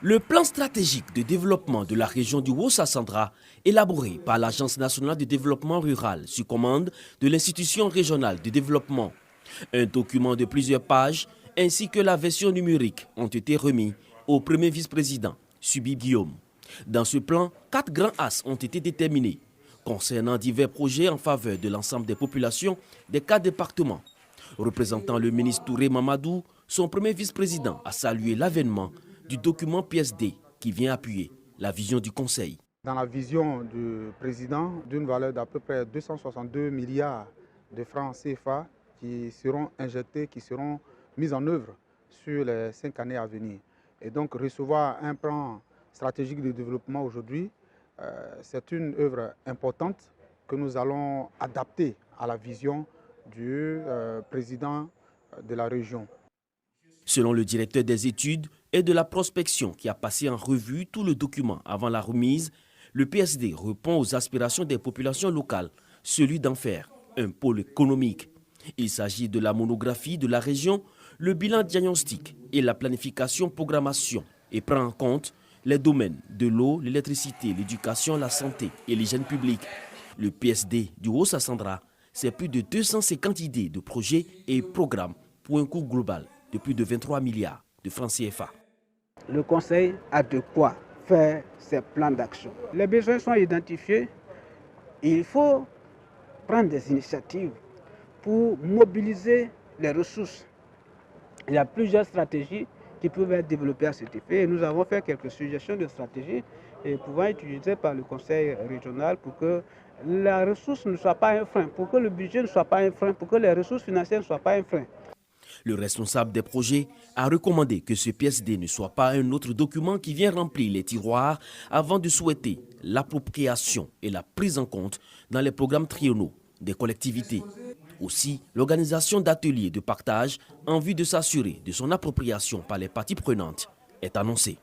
Le plan stratégique de développement de la région du Haut-Sassandra, élaboré par l'Agence nationale de développement rural sur commande de l'institution régionale de développement. Un document de plusieurs pages ainsi que la version numérique ont été remis au premier vice-président, Subi Guillaume. Dans ce plan, 4 grands axes ont été déterminés concernant divers projets en faveur de l'ensemble des populations des 4 départements. Représentant le ministre Touré Mamadou, son premier vice-président a salué l'avènement du document PSD qui vient appuyer la vision du Conseil. Dans la vision du président, d'une valeur d'à peu près 262 milliards de francs CFA qui seront injectés, qui seront mis en œuvre sur les 5 années à venir. Et donc recevoir un plan stratégique de développement aujourd'hui, c'est une œuvre importante que nous allons adapter à la vision du président de la région. Selon le directeur des études et de la prospection qui a passé en revue tout le document avant la remise, le PSD répond aux aspirations des populations locales, celui d'en faire un pôle économique. Il s'agit de la monographie de la région, le bilan diagnostic et la planification-programmation et prend en compte les domaines de l'eau, l'électricité, l'éducation, la santé et l'hygiène publique. Le PSD du Haut-Sassandra, c'est plus de 250 idées de projets et programmes pour un coût global de plus de 23 milliards de francs CFA. Le Conseil a de quoi faire ses plans d'action. Les besoins sont identifiés. Il faut prendre des initiatives pour mobiliser les ressources. Il y a plusieurs stratégies qui peuvent être développées à cet effet. Et nous avons fait quelques suggestions de stratégies pouvant être utilisées par le Conseil régional pour que la ressource ne soit pas un frein, pour que le budget ne soit pas un frein, pour que les ressources financières ne soient pas un frein. Le responsable des projets a recommandé que ce PSD ne soit pas un autre document qui vient remplir les tiroirs avant de souhaiter l'appropriation et la prise en compte dans les programmes triennaux des collectivités. Aussi, l'organisation d'ateliers de partage en vue de s'assurer de son appropriation par les parties prenantes est annoncée.